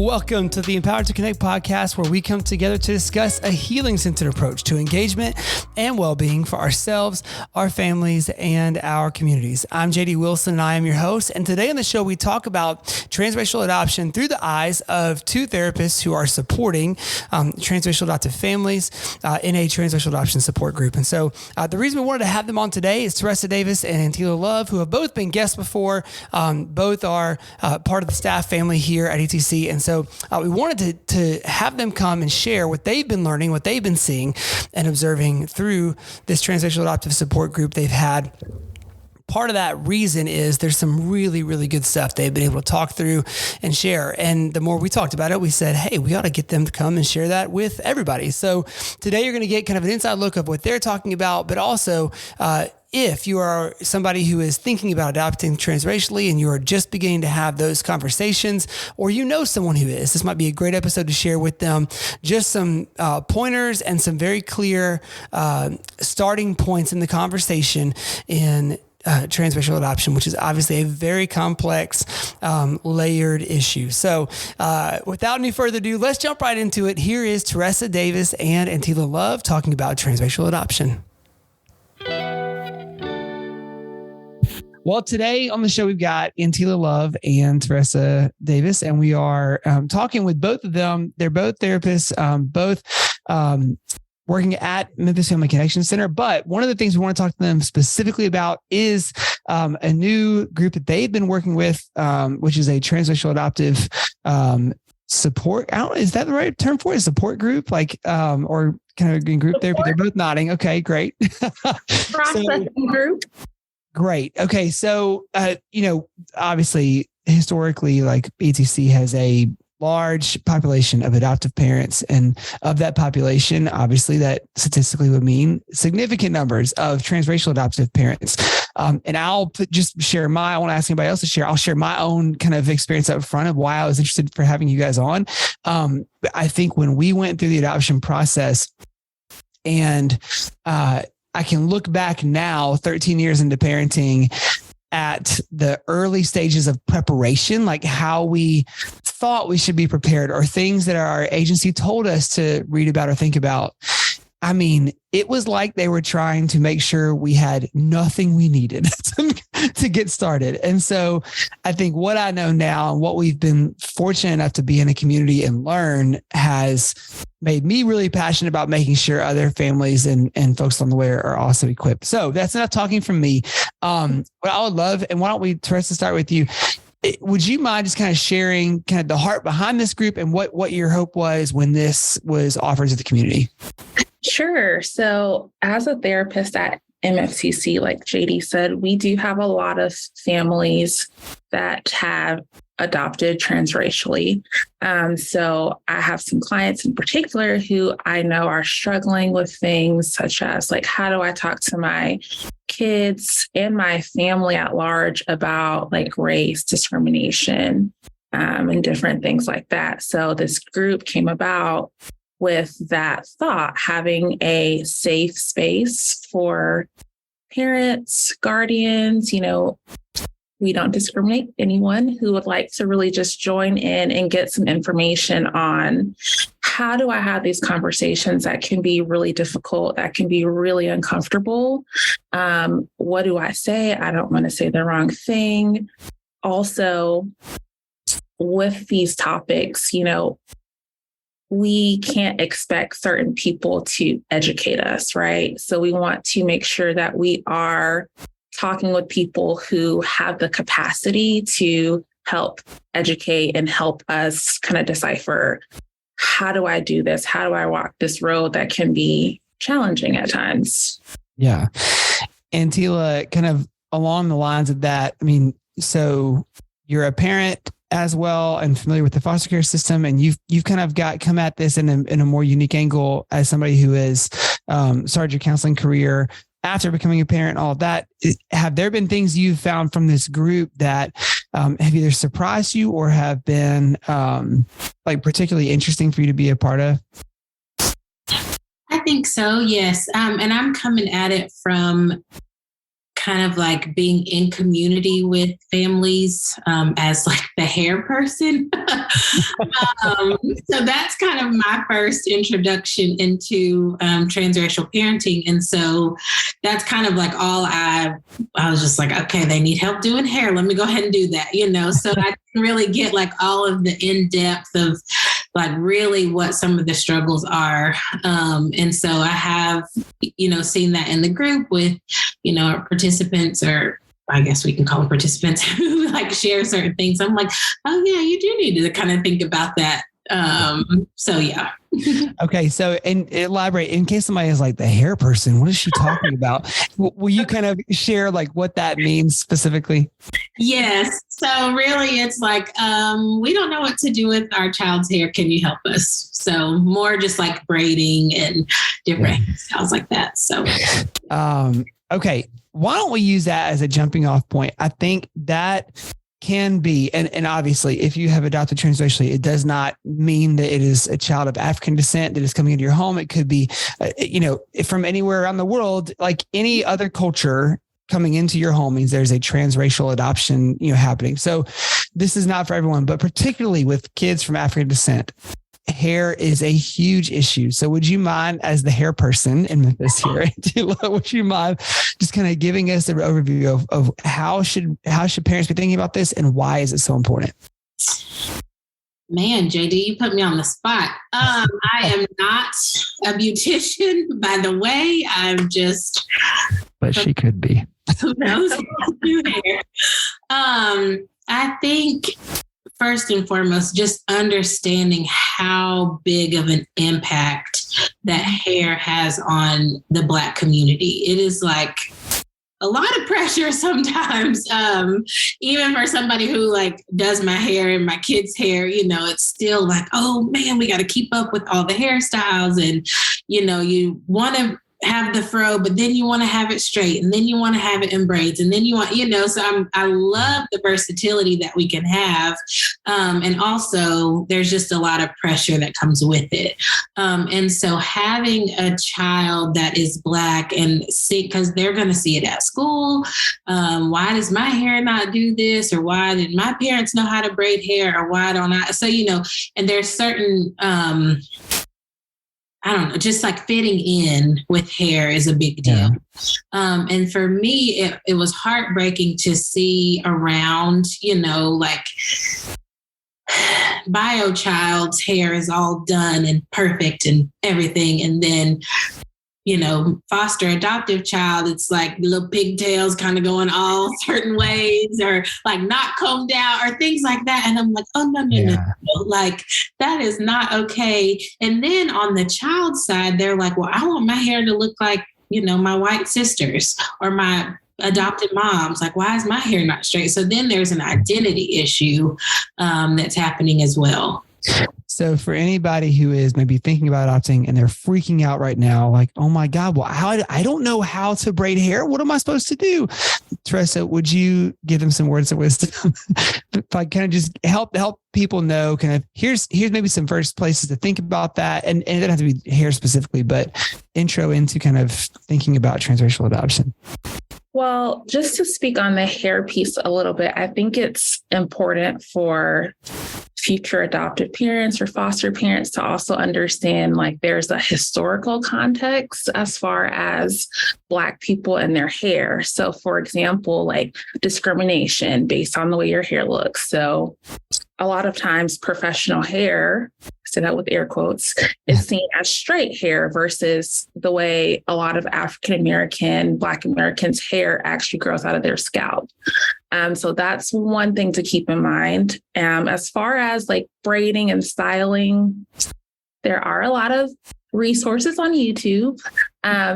Welcome to the Empowered to Connect podcast, where we come together to discuss a healing-centered approach to engagement and well-being for ourselves, our families, and our communities. I'm JD Wilson, and I am your host. And today on the show, we talk about transracial adoption through the eyes of two therapists who are supporting transracial adoptive families in a transracial adoption support group. And so the reason we wanted to have them on today is Teressa Davis and Anteelah Love, who have both been guests before. Both are part of the staff family here at ETC. And so we wanted to have them come and share what they've been learning, what they've been seeing and observing through this transracial adoptive support group they've had. Part of that reason is there's some really, really good stuff they've been able to talk through and share. And the more we talked about it, we said, hey, we ought to get them to come and share that with everybody. So today you're going to get kind of an inside look of what they're talking about, but also if you are somebody who is thinking about adopting transracially and you are just beginning to have those conversations, or you know someone who is, this might be a great episode to share with them just some pointers and some very clear starting points in the conversation in transracial adoption, which is obviously a very complex, layered issue. So without any further ado, let's jump right into it. Here is Teressa Davis and Anteelah Love talking about transracial adoption. Well, today on the show, we've got Anteelah Love and Teressa Davis, and we are talking with both of them. They're both therapists, both working at Memphis Family Connection Center. But one of the things we want to talk to them specifically about is a new group that they've been working with, which is a transracial adoptive support. Is that the right term for it? A support group, like, or kind of a group therapy? They're both nodding. Okay, great. Processing group. Great. Okay. So, obviously, historically, like ETC has a large population of adoptive parents. And of that population, obviously, that statistically would mean significant numbers of transracial adoptive parents. And I'll just share I won't ask anybody else to share. I'll share my own kind of experience up front of why I was interested for having you guys on. I think when we went through the adoption process and, I can look back now, 13 years into parenting, at the early stages of preparation, like how we thought we should be prepared or things that our agency told us to read about or think about. I mean, it was like they were trying to make sure we had nothing we needed to get started. And so I think what I know now and what we've been fortunate enough to be in a community and learn has made me really passionate about making sure other families and folks on the way are also equipped. So that's enough talking from me. What I would love, and why don't we, Teressa, start with you. Would you mind just kind of sharing kind of the heart behind this group and what your hope was when this was offered to the community? Sure. So as a therapist at MFCC, like JD said, we do have a lot of families that have adopted transracially. So I have some clients in particular who I know are struggling with things such as like, how do I talk to my kids and my family at large about like race discrimination and different things like that. So this group came about with that thought, having a safe space for parents, guardians, we don't discriminate anyone who would like to really just join in and get some information on how do I have these conversations that can be really difficult, that can be really uncomfortable. What do I say? I don't want to say the wrong thing. Also, with these topics, we can't expect certain people to educate us, right? So we want to make sure that we are talking with people who have the capacity to help educate and help us kind of decipher, how do I do this? How do I walk this road that can be challenging at times? Yeah. Anteelah, kind of along the lines of that, I mean, so you're a parent as well and familiar with the foster care system, and you've kind of come at this in a more unique angle as somebody who has started your counseling career after becoming a parent, all of that. Have there been things you've found from this group that have either surprised you or have been like particularly interesting for you to be a part of? I think so, yes. And I'm coming at it from kind of like being in community with families as like the hair person. So that's kind of my first introduction into transracial parenting. And so that's kind of like all I was just like, okay, they need help doing hair. Let me go ahead and do that, So I didn't really get like all of the in-depth of like really what some of the struggles are. And so I have, seen that in the group with, our participants, or I guess we can call them participants, who like share certain things. I'm like, oh yeah, you do need to kind of think about that. So yeah. Okay. So, and elaborate in case somebody is like the hair person, what is she talking about? Will you kind of share like what that means specifically? Yes. So really it's like, we don't know what to do with our child's hair. Can you help us? So more just like braiding and different styles like that. So, okay. Why don't we use that as a jumping off point? I think that can be, and obviously if you have adopted transracially, it does not mean that it is a child of African descent that is coming into your home. It could be, from anywhere around the world, like any other culture coming into your home means there's a transracial adoption, happening. So this is not for everyone, but particularly with kids from African descent, hair is a huge issue. So would you mind, as the hair person in Memphis here, Anteelah, would you mind just kind of giving us an overview of how should parents be thinking about this and why is it so important? Man, JD, you put me on the spot. I am not a beautician, by the way. I'm just... But she could be. Who knows? I think... First and foremost, just understanding how big of an impact that hair has on the Black community. It is like a lot of pressure sometimes, even for somebody who like does my hair and my kids' hair, it's still like, oh man, we got to keep up with all the hairstyles. And, you want to have the fro, but then you want to have it straight, and then you want to have it in braids, and then you want, so I love the versatility that we can have. And also there's just a lot of pressure that comes with it. And so having a child that is Black and see, because they're going to see it at school. Why does my hair not do this? Or why did my parents know how to braid hair? Or why don't I? So, and there's certain, I don't know, just like fitting in with hair is a big deal. Yeah. And for me, it was heartbreaking to see around, like bio child's hair is all done and perfect and everything. And then, foster adoptive child, it's like little pigtails kind of going all certain ways, or like not combed out or things like that. And I'm like, oh, no. Like that is not okay. And then on the child side, they're like, well, I want my hair to look like, my white sisters or my adopted moms. Like, why is my hair not straight? So then there's an identity issue that's happening as well. So for anybody who is maybe thinking about adopting and they're freaking out right now, like, oh my God, well, I don't know how to braid hair. What am I supposed to do? Teressa, would you give them some words of wisdom? If I kind of just help people know kind of here's maybe some first places to think about that. And it doesn't have to be hair specifically, but intro into kind of thinking about transracial adoption. Well, just to speak on the hair piece a little bit, I think it's important for future adoptive parents or foster parents to also understand like there's a historical context as far as Black people and their hair. So for example, like discrimination based on the way your hair looks. So a lot of times professional hair, I say that with air quotes, is seen as straight hair versus the way a lot of African-American, Black Americans' hair actually grows out of their scalp. So that's one thing to keep in mind. As far as like braiding and styling, there are a lot of resources on YouTube.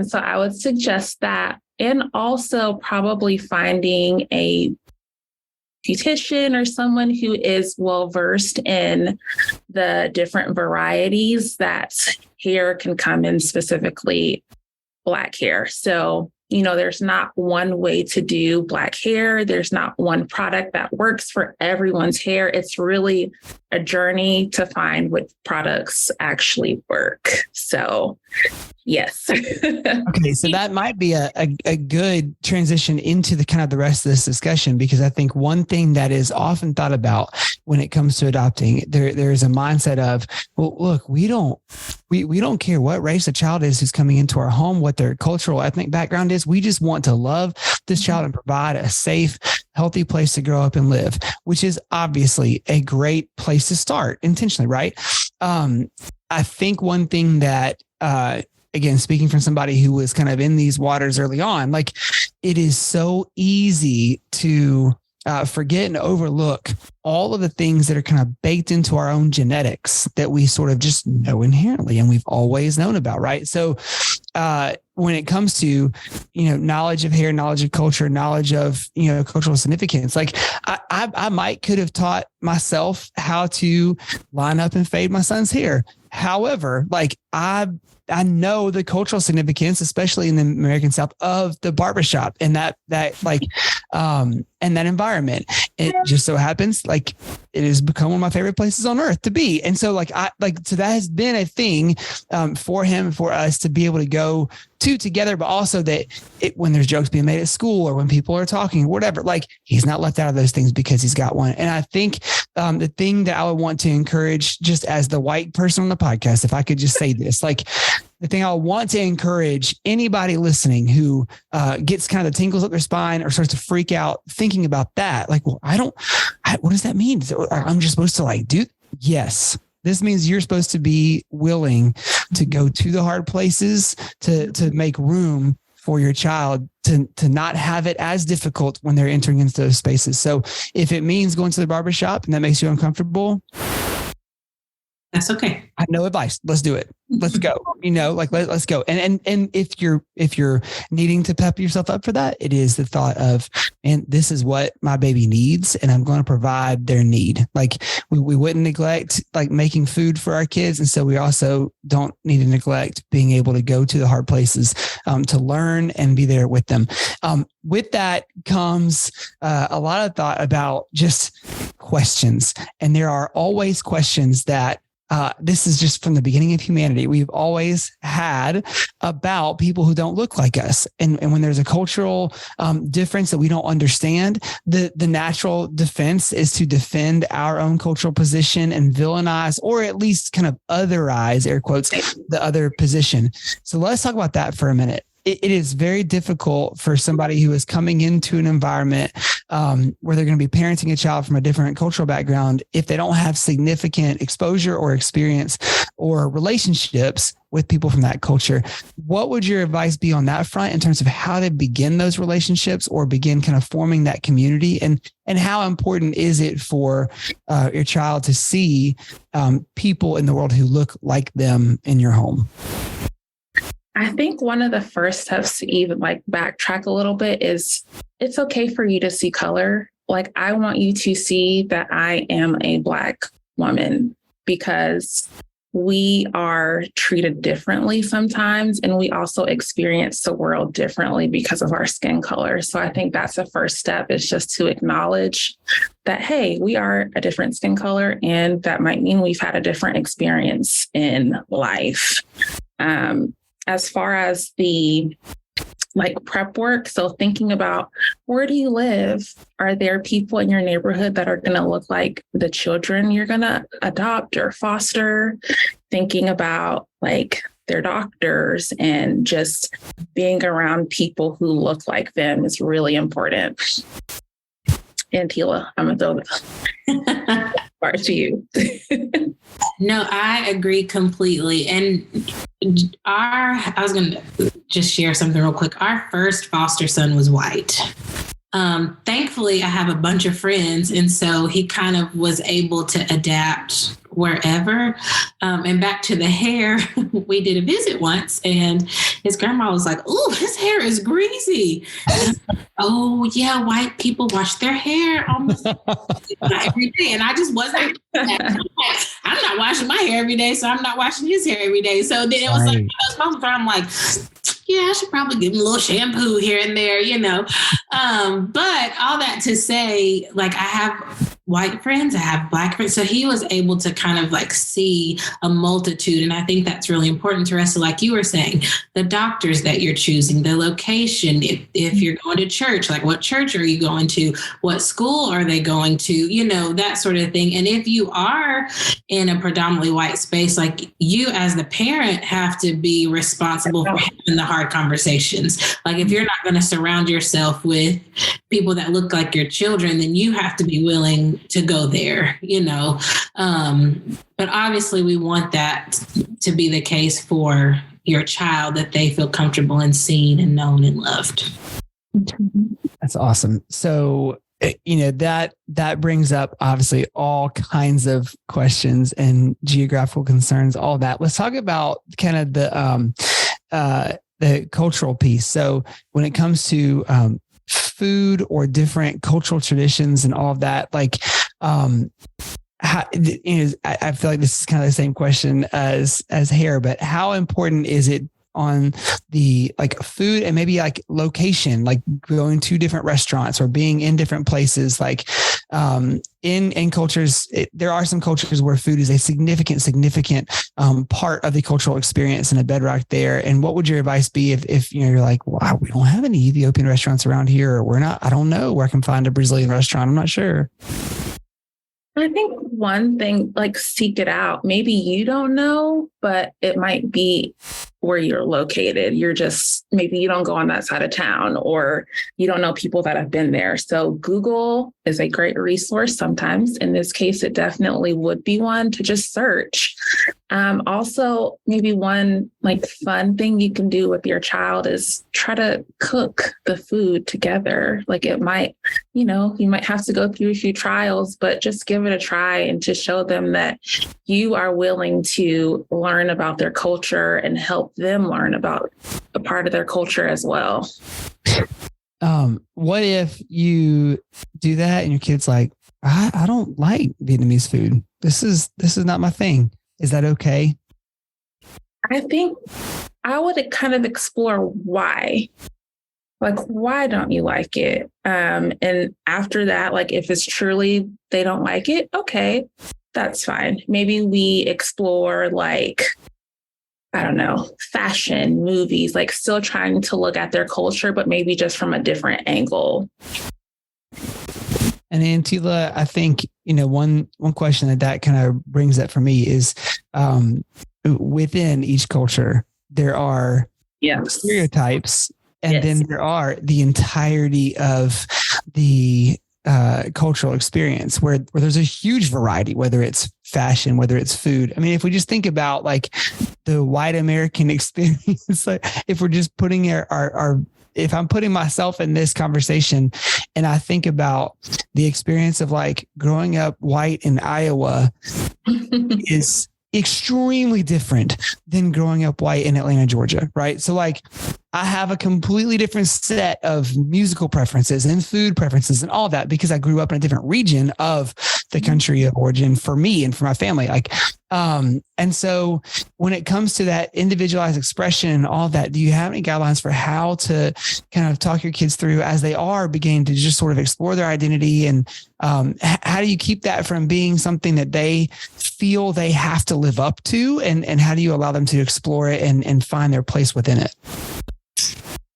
So I would suggest that, and also probably finding a beautician or someone who is well-versed in the different varieties that hair can come in, specifically Black hair. So there's not one way to do Black hair. There's not one product that works for everyone's hair. It's really a journey to find what products actually work. So, yes. Okay, so that might be a good transition into the kind of the rest of this discussion, because I think one thing that is often thought about when it comes to adopting, there is a mindset of, well, look, we don't care what race a child is who's coming into our home, what their cultural, ethnic background is. We just want to love this child and provide a safe, healthy place to grow up and live, which is obviously a great place to start intentionally, right? I think one thing that, again, speaking from somebody who was kind of in these waters early on, like, it is so easy to forget and overlook all of the things that are kind of baked into our own genetics that we sort of just know inherently and we've always known about, right? So when it comes to, knowledge of hair, knowledge of culture, knowledge of, cultural significance, like I could have taught myself how to line up and fade my son's hair. However, like I know the cultural significance, especially in the American South, of the barbershop and that and that environment. It just so happens like it has become one of my favorite places on earth to be. And so so that has been a thing for him, for us to be able to go to together, but also that when there's jokes being made at school or when people are talking or whatever, like he's not left out of those things because he's got one. And I think the thing that I would want to encourage, just as the white person on the podcast, if I could just say this, like the thing I want to encourage anybody listening who gets kind of the tingles up their spine or starts to freak out thinking about that, like, well, what does that mean? I'm just supposed to do? Yes. This means you're supposed to be willing to go to the hard places to make room for your child to not have it as difficult when they're entering into those spaces. So if it means going to the barbershop and that makes you uncomfortable, that's okay. I have no advice. Let's do it. Let's go. Let's go. And if you're needing to pep yourself up for that, it is the thought of, and this is what my baby needs, and I'm going to provide their need. Like we wouldn't neglect making food for our kids, and so we also don't need to neglect being able to go to the hard places to learn and be there with them. With that comes a lot of thought about just questions, and there are always questions that. This is just from the beginning of humanity. We've always had about people who don't look like us. And when there's a cultural difference that we don't understand, the natural defense is to defend our own cultural position and villainize, or at least kind of otherize, air quotes, the other position. So let's talk about that for a minute. It is very difficult for somebody who is coming into an environment where they're going to be parenting a child from a different cultural background if they don't have significant exposure or experience or relationships with people from that culture. What would your advice be on that front in terms of how to begin those relationships or begin kind of forming that community? And how important is it for your child to see people in the world who look like them in your home? I think one of the first steps to even backtrack a little bit is it's okay for you to see color. Like, I want you to see that I am a Black woman, because we are treated differently sometimes, and we also experience the world differently because of our skin color. So I think that's the first step, is just to acknowledge that, hey, we are a different skin color, and that might mean we've had a different experience in life. As far as the prep work, so thinking about, where do you live? Are there people in your neighborhood that are going to look like the children you're going to adopt or foster? Thinking about their doctors, and just being around people who look like them is really important. Anteelah, I'm going to throw the part to you. No, I agree completely. And I was going to just share something real quick. Our first foster son was white. Thankfully, I have a bunch of friends, and so he kind of was able to adapt wherever. And back to the hair, we did a visit once, and his grandma was like, "Oh, his hair is greasy." Oh yeah, white people wash their hair almost every day, and I just wasn't. I'm not washing my hair every day, so I'm not washing his hair every day. So then it was like those moments where I'm like, yeah, I should probably give him a little shampoo here and there, But all that to say, like, I have white friends, I have Black friends. So he was able to kind of like see a multitude. And I think that's really important, Teressa, like you were saying, the doctors that you're choosing, the location, if you're going to church, like what church are you going to? What school are they going to? That sort of thing. And if you are in a predominantly white space, like you as the parent have to be responsible for having the hard conversations. Like if you're not going to surround yourself with people that look like your children, then you have to be willing to go there, but obviously we want that to be the case for your child, that they feel comfortable and seen and known and loved. That's awesome. So, that brings up obviously all kinds of questions and geographical concerns, all that. Let's talk about kind of the cultural piece. So when it comes to, food or different cultural traditions and all of that, like, I feel like this is kind of the same question as hair, but how important is it on the like food and maybe like location, like going to different restaurants or being in different places, like in cultures, there are some cultures where food is a significant part of the cultural experience and a bedrock there. And what would your advice be if you're like, wow, we don't have any Ethiopian restaurants around here, or I don't know where I can find a Brazilian restaurant. I'm not sure. I think one thing, like, seek it out. Maybe you don't know, but it might be where you're located. Maybe you don't go on that side of town, or you don't know people that have been there. So Google is a great resource sometimes. In this case, it definitely would be one to just search. Also, maybe one like fun thing you can do with your child is try to cook the food together. Like it might, you might have to go through a few trials, but just give it a try and to show them that you are willing to learn about their culture and help them learn about a part of their culture as well. What if you do that and your kid's like, I don't like Vietnamese food. This is not my thing. Is that okay? I think I would kind of explore why. Like, why don't you like it? And after that, like, if it's truly they don't like it, okay, that's fine. Maybe we explore, like, I don't know, fashion, movies, like still trying to look at their culture, but maybe just from a different angle. And Anteelah, I think, one question that kind of brings up for me is within each culture, there are stereotypes, and then there are the entirety of the cultural experience where there's a huge variety, whether it's fashion, whether it's food. I mean, if we just think about like the white American experience, like if we're just putting if I'm putting myself in this conversation and I think about the experience of like growing up white in Iowa is extremely different than growing up white in Atlanta, Georgia, right? So like I have a completely different set of musical preferences and food preferences and all that because I grew up in a different region of the country of origin for me and for my family. Like, and so when it comes to that individualized expression and all that, do you have any guidelines for how to kind of talk your kids through as they are beginning to just sort of explore their identity? And how do you keep that from being something that they feel they have to live up to? And how do you allow them to explore it and find their place within it?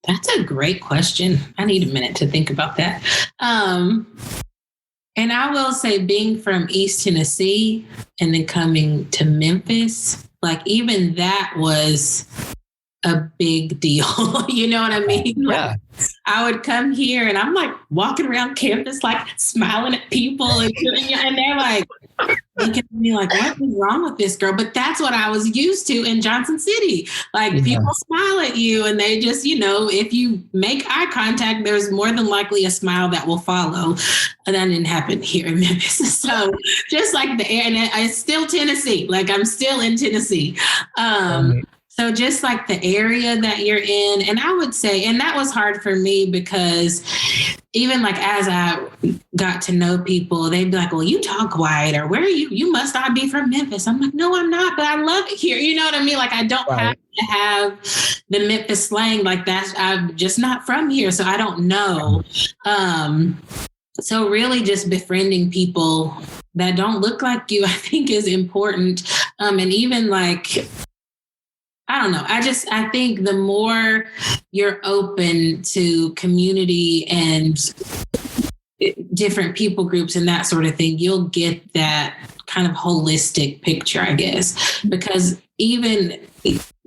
That's a great question. I need a minute to think about that. And I will say, being from East Tennessee and then coming to Memphis, like even that was a big deal. You know what I mean? Yeah. Like, I would come here and I'm like walking around campus, like smiling at people and they're like looking at me like, what is wrong with this girl? But that's what I was used to in Johnson City. Like people smile at you and they just, if you make eye contact, there's more than likely a smile that will follow. And that didn't happen here in Memphis. So just like the air, and it's still Tennessee, like I'm still in Tennessee. So just like the area that you're in, and I would say, and that was hard for me because even like as I got to know people, they'd be like, well, you talk white, or where are you? You must not be from Memphis. I'm like, no, I'm not, but I love it here. You know what I mean? Like I don't have to have the Memphis slang like that. I'm just not from here. So I don't know. So really just befriending people that don't look like you, I think is important. And even like, I don't know. I think the more you're open to community and different people groups and that sort of thing, you'll get that kind of holistic picture, I guess, because even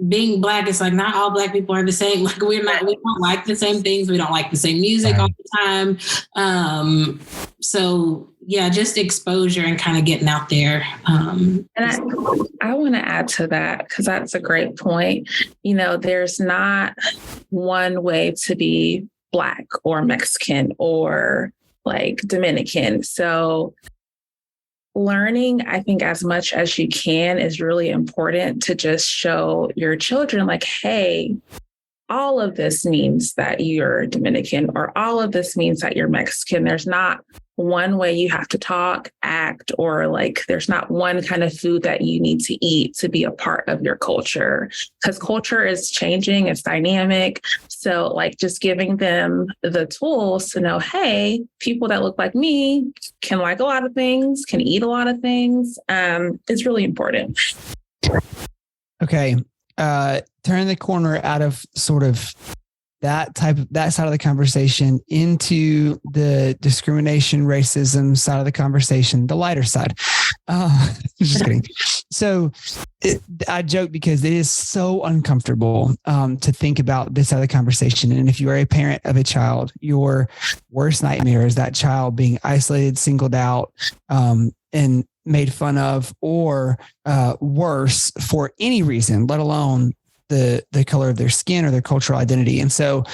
being Black, it's like not all Black people are the same. Like we don't like the same things. We don't like the same music all the time. So yeah, just exposure and kind of getting out there. And I want to add to that because that's a great point. You know, there's not one way to be Black or Mexican or like Dominican. So learning, I think, as much as you can is really important to just show your children like, hey, all of this means that you're Dominican, or all of this means that you're Mexican. There's not one way you have to talk, act, or like there's not one kind of food that you need to eat to be a part of your culture, because culture is changing, it's dynamic. So like just giving them the tools to know, hey, people that look like me can like a lot of things, can eat a lot of things, is really important. Okay. Turn the corner out of sort of that side of the conversation into the discrimination, racism side of the conversation, the lighter side. Just kidding. So I joke because it is so uncomfortable to think about this side of the conversation. And if you are a parent of a child, your worst nightmare is that child being isolated, singled out, and made fun of, or worse, for any reason, let alone the color of their skin or their cultural identity. And so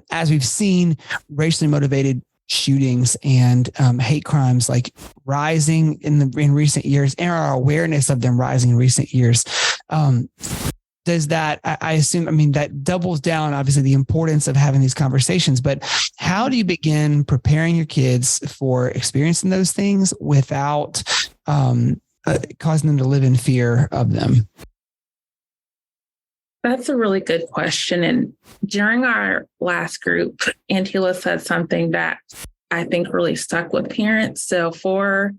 as we've seen racially motivated shootings and hate crimes like rising in recent years, and our awareness of them rising in recent years, does that, I assume, I mean, that doubles down, obviously, the importance of having these conversations, but how do you begin preparing your kids for experiencing those things without causing them to live in fear of them? That's a really good question. And during our last group, Anteelah said something that I think really stuck with parents. So for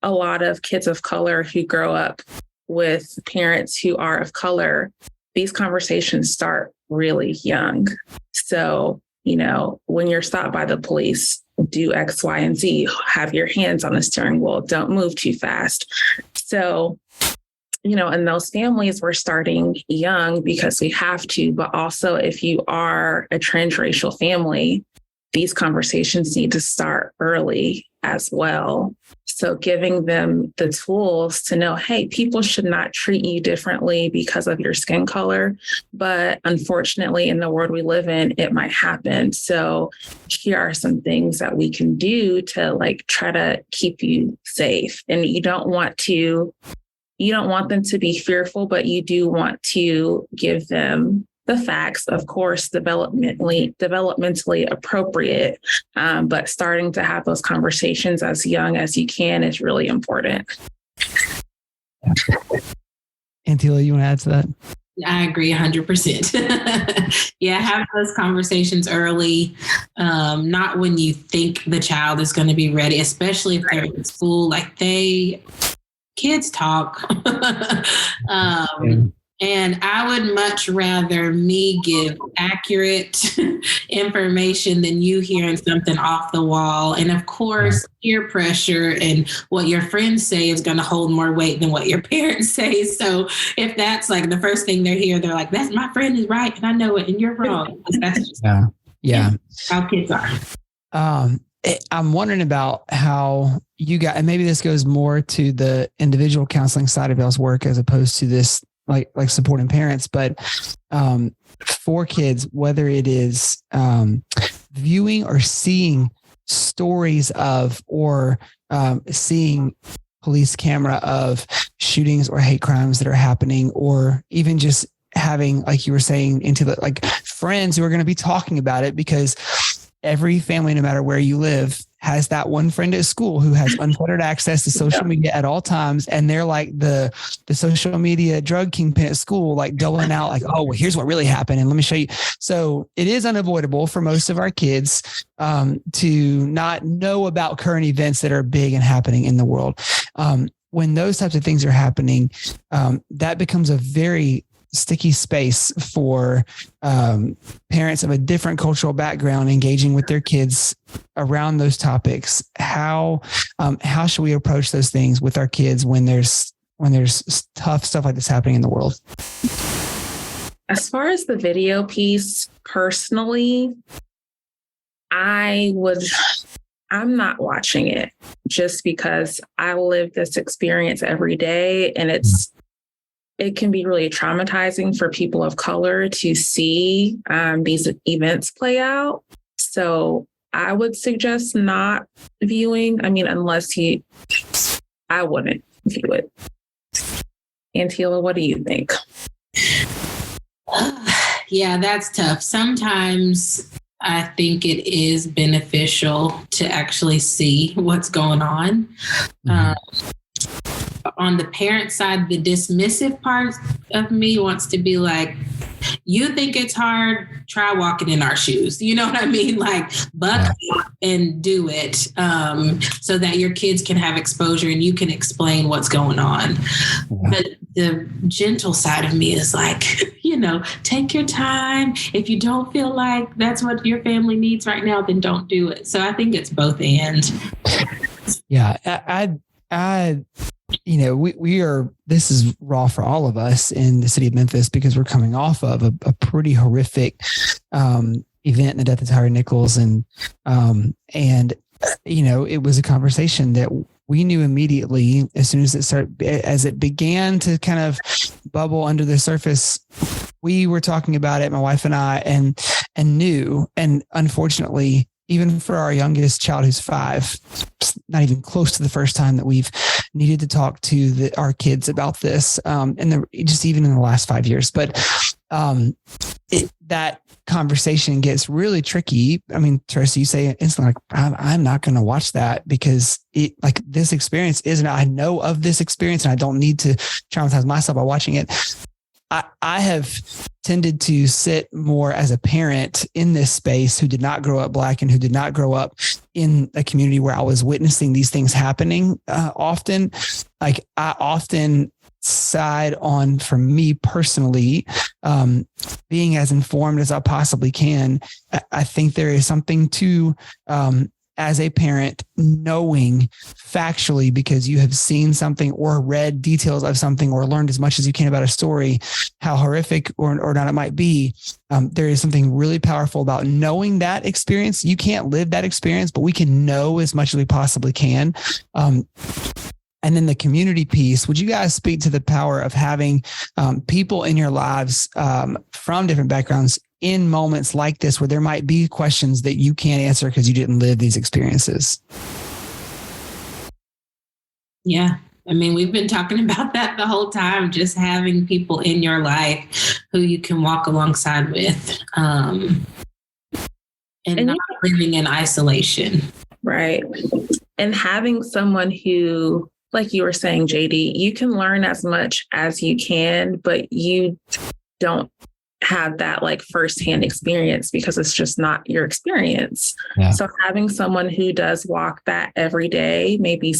a lot of kids of color who grow up with parents who are of color, these conversations start really young. So, you know, when you're stopped by the police, do X, Y, and Z, have your hands on the steering wheel, don't move too fast. So, you know, in those families, we're starting young because we have to, but also if you are a transracial family, these conversations need to start early as well. So giving them the tools to know, hey, people should not treat you differently because of your skin color. But unfortunately, in the world we live in, it might happen. So here are some things that we can do to like try to keep you safe. And you don't want them to be fearful, but you do want to give them the facts, of course, developmentally appropriate. But starting to have those conversations as young as you can is really important. Anteelah, you want to add to that? I agree 100%. Yeah, have those conversations early, not when you think the child is going to be ready, especially if they're in school. Like kids talk. And I would much rather me give accurate information than you hearing something off the wall. And of course, peer pressure and what your friends say is going to hold more weight than what your parents say. So if that's like the first thing they're hearing, they're like, "That's my friend is right, and I know it, and you're wrong." That's just how kids are. I'm wondering about how you got, and maybe this goes more to the individual counseling side of y'all's work as opposed to this like supporting parents, but for kids, whether it is viewing or seeing stories of, or seeing police camera of shootings or hate crimes that are happening, or even just having, like you were saying, like friends who are going to be talking about it, because every family, no matter where you live, has that one friend at school who has unfettered access to social media at all times. And they're like the social media drug kingpin at school, like doling out like, oh, well, here's what really happened. And let me show you. So it is unavoidable for most of our kids to not know about current events that are big and happening in the world. When those types of things are happening, that becomes a very sticky space for parents of a different cultural background engaging with their kids around those topics. How should we approach those things with our kids when there's tough stuff like this happening in the world? As far as the video piece, personally, I'm not watching it just because I live this experience every day, and it can be really traumatizing for people of color to see these events play out. So I would suggest not viewing. I mean, I wouldn't view it. Anteelah, what do you think? Yeah, that's tough. Sometimes I think it is beneficial to actually see what's going on. On the parent side, the dismissive part of me wants to be like, you think it's hard, try walking in our shoes. You know what I mean? Like, buck up and do it so that your kids can have exposure and you can explain what's going on. But the gentle side of me is like, take your time. If you don't feel like that's what your family needs right now, then don't do it. So I think it's both and. Yeah, this is raw for all of us in the city of Memphis, because we're coming off of a pretty horrific event in the death of Tyre Nichols. And it was a conversation that we knew immediately as soon as it began to kind of bubble under the surface. We were talking about it, my wife and I, and knew, and unfortunately, even for our youngest child, who's 5, it's not even close to the first time that we've needed to talk to our kids about this, just even in the last 5 years. But that conversation gets really tricky. I mean, Teressa, you say instantly, like, I'm not going to watch that because this experience isn't. I know of this experience, and I don't need to traumatize myself by watching it. I have tended to sit more as a parent in this space who did not grow up Black and who did not grow up in a community where I was witnessing these things happening often. Like, I often side on, for me personally, being as informed as I possibly can. I think there is something to as a parent, knowing factually, because you have seen something or read details of something or learned as much as you can about a story, how horrific or not it might be. There is something really powerful about knowing that experience. You can't live that experience, but we can know as much as we possibly can. And then the community piece, would you guys speak to the power of having people in your lives from different backgrounds in moments like this, where there might be questions that you can't answer because you didn't live these experiences? Yeah. I mean, we've been talking about that the whole time, just having people in your life who you can walk alongside with and not living in isolation. Right. And having someone who, like you were saying, JD, you can learn as much as you can, but you don't have that like firsthand experience because it's just not your experience. Yeah. So having someone who does walk that every day, maybe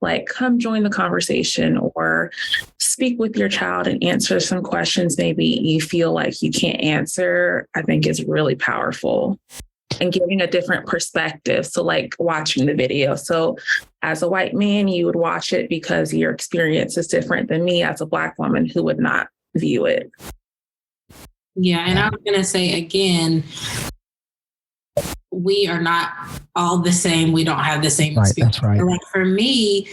like come join the conversation or speak with your child and answer some questions maybe you feel like you can't answer, I think is really powerful. And giving a different perspective. So like watching the video. So as a white man, you would watch it because your experience is different than me as a Black woman who would not view it. Yeah. And I was going to say again, we are not all the same. We don't have the same experience. That's right. Like for me,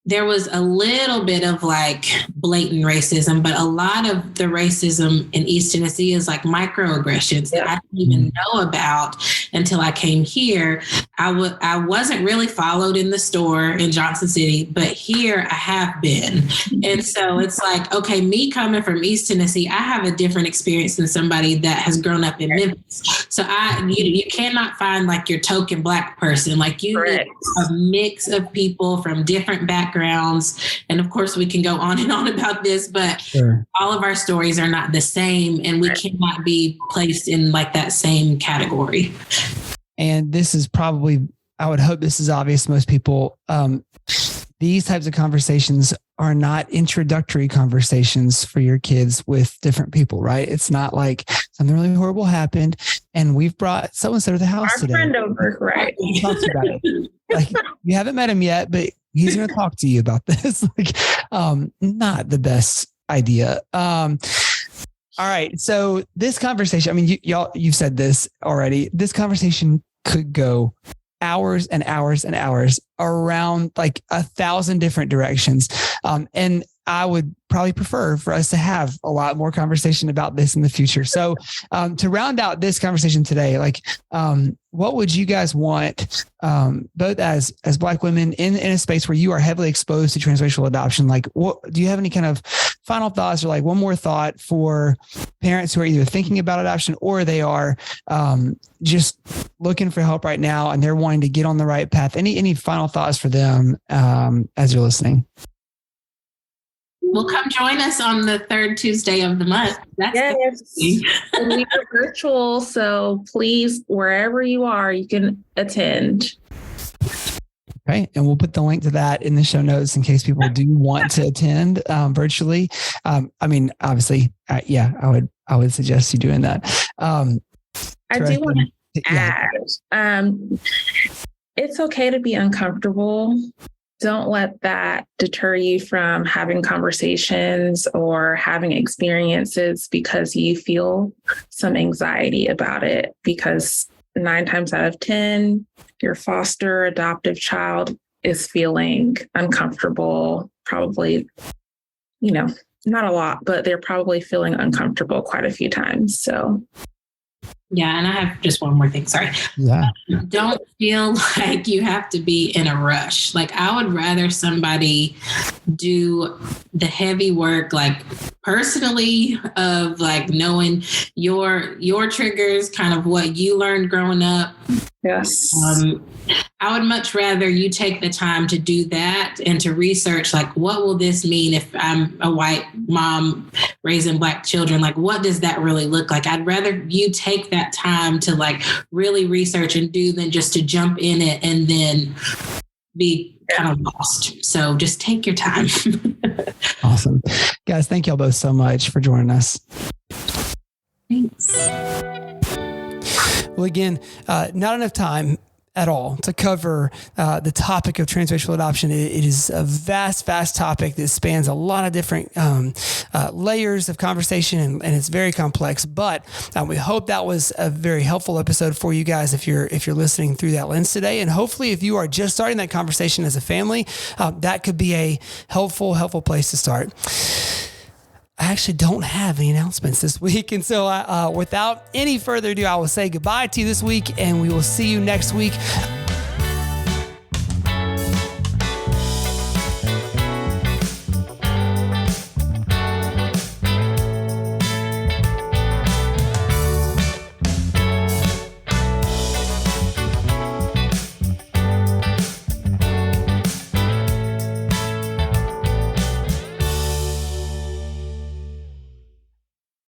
there was a little bit of like blatant racism, but a lot of the racism in East Tennessee is like microaggressions that I didn't even know about until I came here. I wasn't really followed in the store in Johnson City, but here I have been. And so it's like, okay, me coming from East Tennessee, I have a different experience than somebody that has grown up in Memphis. So you cannot find like your token Black person. Like you need a mix of people from different backgrounds. And of course, we can go on and on about this, but all of our stories are not the same, and we cannot be placed in like that same category. And this is probably, I would hope this is obvious to most people. These types of conversations are not introductory conversations for your kids with different people, right? It's not like something really horrible happened and we've brought so-and-so to the house today. Our friend over, right? Talk to you about it. Like, you haven't met him yet, but he's going to talk to you about this. Like, not the best idea. All right. So this conversation, I mean, you've said this already. This conversation could go hours and hours and hours around like 1,000 different directions. And I would probably prefer for us to have a lot more conversation about this in the future. So to round out this conversation today, like what would you guys want, both as Black women in a space where you are heavily exposed to transracial adoption? Like, what do you have any kind of final thoughts or like one more thought for parents who are either thinking about adoption or they are just looking for help right now and they're wanting to get on the right path? Any final thoughts for them as you're listening? Well, come join us on the third Tuesday of the month. Yes. And we are virtual, so please, wherever you are, you can attend. Okay. And we'll put the link to that in the show notes in case people do want to attend virtually. I mean, obviously, I would suggest you doing that. I do want to add, it's okay to be uncomfortable. Don't let that deter you from having conversations or having experiences because you feel some anxiety about it. Because 9 times out of 10, your foster adoptive child is feeling uncomfortable, probably, not a lot, but they're probably feeling uncomfortable quite a few times. So. Yeah. And I have just one more thing. Sorry. Yeah. Don't feel like you have to be in a rush. Like, I would rather somebody do the heavy work, like personally, of like knowing your triggers, kind of what you learned growing up. Yes. I would much rather you take the time to do that and to research, like, what will this mean if I'm a white mom raising Black children? Like, what does that really look like? I'd rather you take that time to like really research and do than just to jump in it and then be kind of lost. So just take your time. Awesome. Guys, thank y'all both so much for joining us. Thanks. Well, again, not enough time at all to cover the topic of transracial adoption. It is a vast topic that spans a lot of different layers of conversation, and it's very complex. But we hope that was a very helpful episode for you guys if you're listening through that lens today. And hopefully, if you are just starting that conversation as a family, that could be a helpful place to start. I actually don't have any announcements this week. And so without any further ado, I will say goodbye to you this week, and we will see you next week